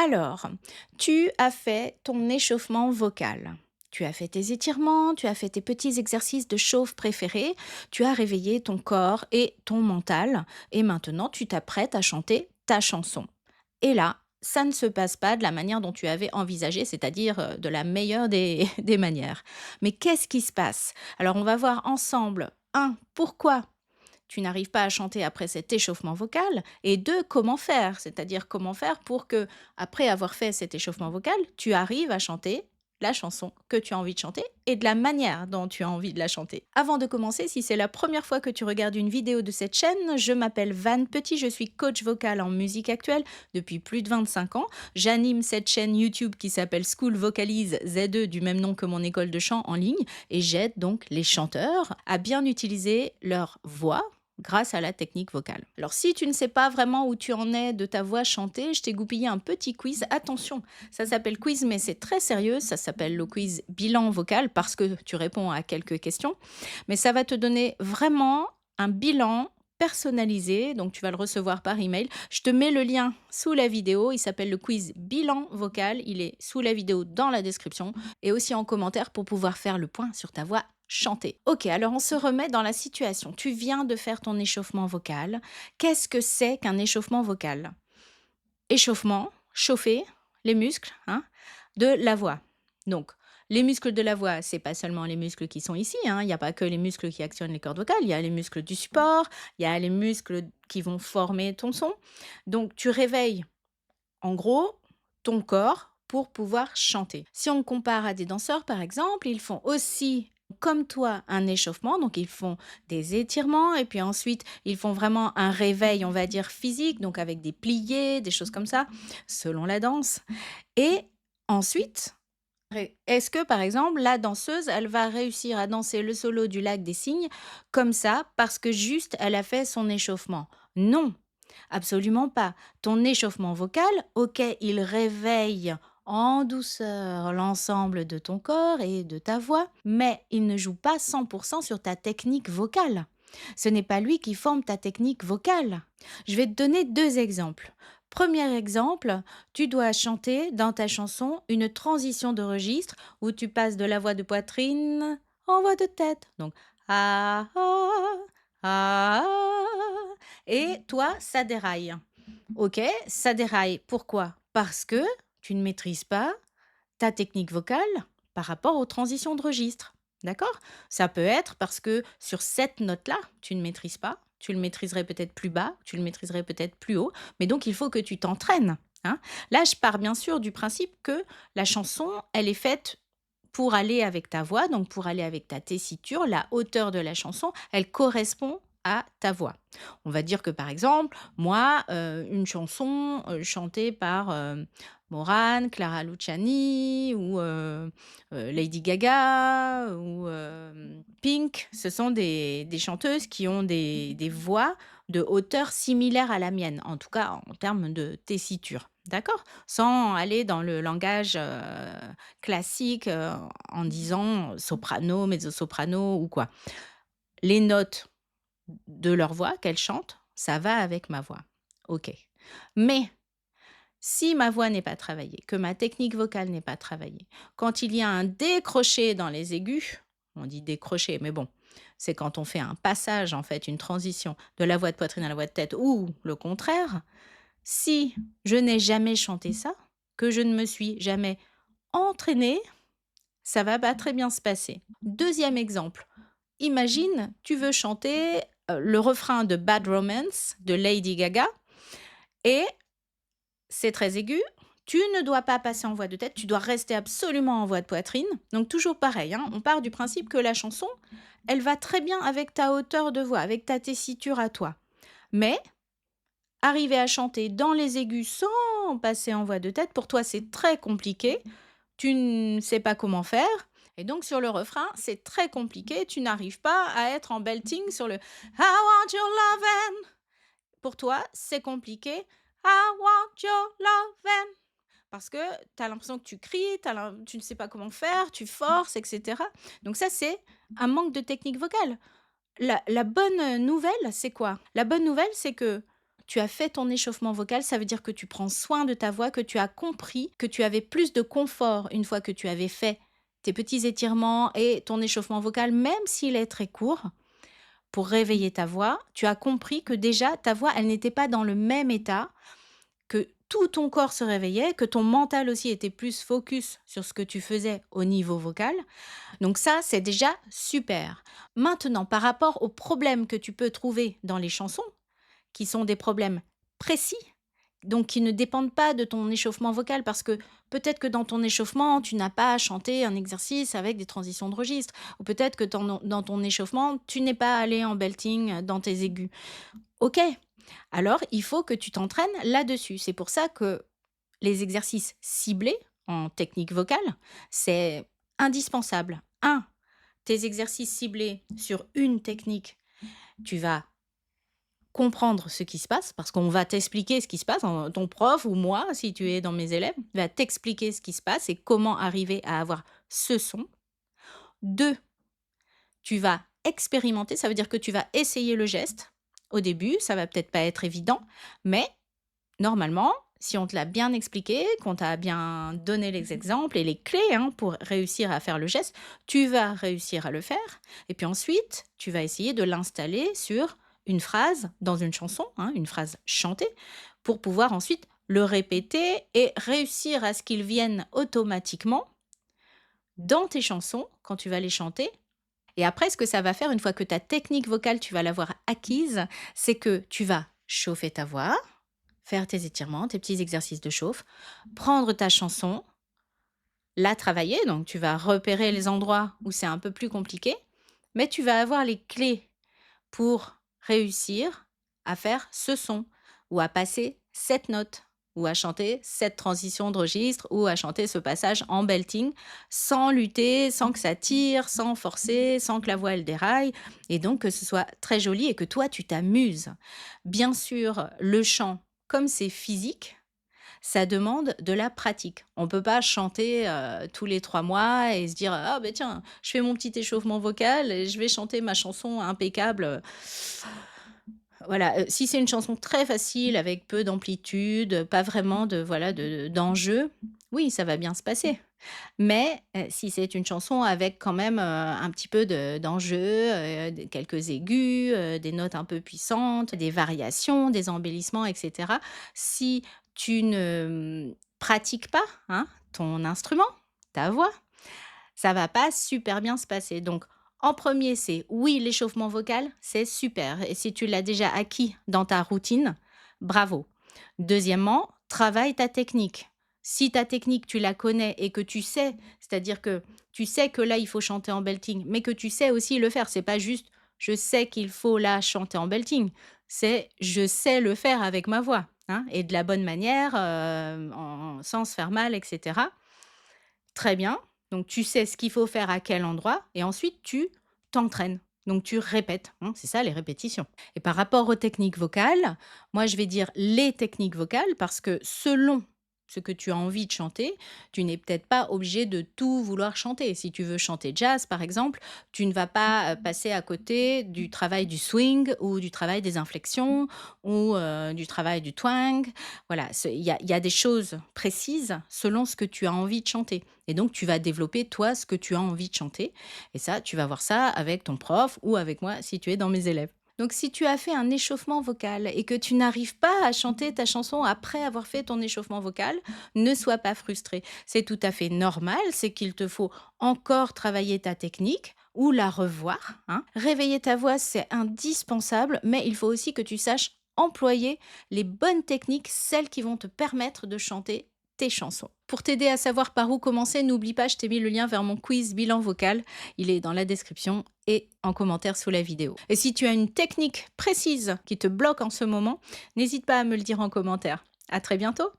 Alors, tu as fait ton échauffement vocal. Tu as fait tes étirements, tu as fait tes petits exercices de chauffe préférés, tu as réveillé ton corps et ton mental, et maintenant tu t'apprêtes à chanter ta chanson. Et là, ça ne se passe pas de la manière dont tu avais envisagé, c'est-à-dire de la meilleure des, des manières. Mais qu'est-ce qui se passe? Alors, on va voir ensemble, un, pourquoi tu n'arrives pas à chanter après cet échauffement vocal et 2, comment faire? C'est-à-dire comment faire pour que, après avoir fait cet échauffement vocal, tu arrives à chanter la chanson que tu as envie de chanter et de la manière dont tu as envie de la chanter. Avant de commencer, si c'est la première fois que tu regardes une vidéo de cette chaîne, je m'appelle Van Petit, je suis coach vocal en musique actuelle depuis plus de 25 ans. J'anime cette chaîne YouTube qui s'appelle School Vocalise Z2 du même nom que mon école de chant en ligne et j'aide donc les chanteurs à bien utiliser leur voix grâce à la technique vocale. Alors si tu ne sais pas vraiment où tu en es de ta voix chantée, je t'ai goupillé un petit quiz. Attention, ça s'appelle quiz mais c'est très sérieux, ça s'appelle le quiz bilan vocal parce que tu réponds à quelques questions. Mais ça va te donner vraiment un bilan personnalisé, donc tu vas le recevoir par email. Je te mets le lien sous la vidéo, il s'appelle le quiz bilan vocal, il est sous la vidéo dans la description et aussi en commentaire pour pouvoir faire le point sur ta voix chantée. Ok, alors on se remet dans la situation. Tu viens de faire ton échauffement vocal. Qu'est-ce que c'est qu'un échauffement vocal? Échauffement, chauffer les muscles hein, de la voix. Donc, les muscles de la voix, c'est pas seulement les muscles qui sont ici, hein, il n'y a pas que les muscles qui actionnent les cordes vocales, il y a les muscles du support, il y a les muscles qui vont former ton son. Donc, tu réveilles en gros ton corps pour pouvoir chanter. Si on compare à des danseurs, par exemple, ils font aussi comme toi un échauffement, donc ils font des étirements et puis ensuite ils font vraiment un réveil, on va dire physique, donc avec des pliés, des choses comme ça, selon la danse. Et ensuite, est-ce que par exemple la danseuse, elle va réussir à danser le solo du lac des cygnes comme ça parce que juste elle a fait son échauffement? Non, absolument pas. Ton échauffement vocal, OK, il réveille en douceur l'ensemble de ton corps et de ta voix, mais il ne joue pas 100% sur ta technique vocale. Ce n'est pas lui qui forme ta technique vocale. Je vais te donner 2 exemples. Premier exemple, tu dois chanter dans ta chanson une transition de registre où tu passes de la voix de poitrine en voix de tête. Donc, ah, ah, ah, ah, et toi, ça déraille. Ok, ça déraille. Pourquoi? Parce que tu ne maîtrises pas ta technique vocale par rapport aux transitions de registre. D'accord? Ça peut être parce que sur cette note-là, tu ne maîtrises pas. Tu le maîtriserais peut-être plus bas, tu le maîtriserais peut-être plus haut, mais donc il faut que tu t'entraînes. Hein. Là, je pars bien sûr du principe que la chanson, elle est faite pour aller avec ta voix, donc pour aller avec ta tessiture, la hauteur de la chanson, elle correspond à ta voix. On va dire que par exemple, moi, une chanson chantée par Morane, Clara Luciani ou Lady Gaga ou Pink, ce sont des chanteuses qui ont des voix de hauteur similaire à la mienne, en tout cas en termes de tessiture. D'accord? Sans aller dans le langage classique en disant soprano, mezzo-soprano ou quoi. Les notes de leur voix qu'elles chantent, ça va avec ma voix. OK. Mais si ma voix n'est pas travaillée, que ma technique vocale n'est pas travaillée, quand il y a un décroché dans les aigus, on dit décroché, mais bon, c'est quand on fait un passage, en fait, une transition de la voix de poitrine à la voix de tête ou le contraire, si je n'ai jamais chanté ça, que je ne me suis jamais entraînée, ça va pas très bien se passer. Deuxième exemple, imagine, tu veux chanter le refrain de Bad Romance de Lady Gaga et c'est très aigu. Tu ne dois pas passer en voix de tête, tu dois rester absolument en voix de poitrine. Donc toujours pareil, hein, on part du principe que la chanson, elle va très bien avec ta hauteur de voix, avec ta tessiture à toi. Mais arriver à chanter dans les aigus sans passer en voix de tête, pour toi c'est très compliqué. Tu ne sais pas comment faire. Et donc sur le refrain, c'est très compliqué. Tu n'arrives pas à être en belting sur le I want your lovin'. Pour toi, c'est compliqué. I want your lovin'. Parce que tu as l'impression que tu cries, tu ne sais pas comment faire, tu forces, etc. Donc ça, c'est un manque de technique vocale. La bonne nouvelle, c'est quoi? La bonne nouvelle, c'est que tu as fait ton échauffement vocal, ça veut dire que tu prends soin de ta voix, que tu as compris que tu avais plus de confort une fois que tu avais fait tes petits étirements et ton échauffement vocal, même s'il est très court, pour réveiller ta voix. Tu as compris que déjà, ta voix, elle n'était pas dans le même état, que tout ton corps se réveillait, que ton mental aussi était plus focus sur ce que tu faisais au niveau vocal. Donc ça, c'est déjà super. Maintenant, par rapport aux problèmes que tu peux trouver dans les chansons, qui sont des problèmes précis, donc qui ne dépendent pas de ton échauffement vocal, parce que peut-être que dans ton échauffement, tu n'as pas chanté un exercice avec des transitions de registre, ou peut-être que dans ton échauffement, tu n'es pas allé en belting dans tes aigus. Ok, alors il faut que tu t'entraînes là-dessus. C'est pour ça que les exercices ciblés en technique vocale, c'est indispensable. Un, tes exercices ciblés sur une technique, tu vas comprendre ce qui se passe, parce qu'on va t'expliquer ce qui se passe. Ton prof ou moi, si tu es dans mes élèves, va t'expliquer ce qui se passe et comment arriver à avoir ce son. Deux, tu vas expérimenter, ça veut dire que tu vas essayer le geste. Au début, ça va peut-être pas être évident, mais normalement, si on te l'a bien expliqué, qu'on t'a bien donné les exemples et les clés pour réussir à faire le geste, tu vas réussir à le faire. Et puis ensuite, tu vas essayer de l'installer sur une phrase dans une chanson, une phrase chantée, pour pouvoir ensuite le répéter et réussir à ce qu'il vienne automatiquement dans tes chansons quand tu vas les chanter. Et après, ce que ça va faire, une fois que ta technique vocale, tu vas l'avoir acquise, c'est que tu vas chauffer ta voix, faire tes étirements, tes petits exercices de chauffe, prendre ta chanson, la travailler, donc tu vas repérer les endroits où c'est un peu plus compliqué, mais tu vas avoir les clés pour réussir à faire ce son, ou à passer cette note, ou à chanter cette transition de registre, ou à chanter ce passage en belting, sans lutter, sans que ça tire, sans forcer, sans que la voix elle déraille, et donc que ce soit très joli et que toi tu t'amuses. Bien sûr, le chant, comme c'est physique, ça demande de la pratique. On peut pas chanter, tous les 3 mois et se dire: «Ah ben tiens, je fais mon petit échauffement vocal et je vais chanter ma chanson impeccable». Voilà, si c'est une chanson très facile avec peu d'amplitude, pas vraiment de voilà d'enjeu, oui, ça va bien se passer. Mais, si c'est une chanson avec quand même, un petit peu d'enjeu, quelques aigus, des notes un peu puissantes, des variations, des embellissements et cetera. Si tu ne, pratiques pas, ton instrument, ta voix, ça va pas super bien se passer. Donc en premier, c'est oui, l'échauffement vocal, c'est super et si tu l'as déjà acquis dans ta routine, bravo. Deuxièmement, travaille ta technique. Si ta technique, tu la connais et que tu sais, c'est-à-dire que tu sais que là, il faut chanter en belting, mais que tu sais aussi le faire. C'est pas juste: «Je sais qu'il faut là chanter en belting», c'est: «Je sais le faire avec ma voix», et de la bonne manière, sans se faire mal et cetera. Très bien. Donc tu sais ce qu'il faut faire à quel endroit et ensuite tu t'entraînes. Donc tu répètes, c'est ça les répétitions. Et par rapport aux techniques vocales, moi je vais dire les techniques vocales parce que selon ce que tu as envie de chanter, tu n'es peut-être pas obligé de tout vouloir chanter. Si tu veux chanter jazz par exemple, tu ne vas pas passer à côté du travail du swing ou du travail des inflexions ou du travail du twang. Voilà, il y a des choses précises selon ce que tu as envie de chanter. Et donc, tu vas développer, toi, ce que tu as envie de chanter. Et ça, tu vas voir ça avec ton prof ou avec moi si tu es dans mes élèves. Donc, si tu as fait un échauffement vocal et que tu n'arrives pas à chanter ta chanson après avoir fait ton échauffement vocal, ne sois pas frustré. C'est tout à fait normal, c'est qu'il te faut encore travailler ta technique ou la revoir. Réveiller ta voix, c'est indispensable, mais il faut aussi que tu saches employer les bonnes techniques, celles qui vont te permettre de chanter tes chansons. Pour t'aider à savoir par où commencer, n'oublie pas, je t'ai mis le lien vers mon quiz bilan vocal. Il est dans la description et en commentaire sous la vidéo. Et si tu as une technique précise qui te bloque en ce moment, n'hésite pas à me le dire en commentaire. À très bientôt!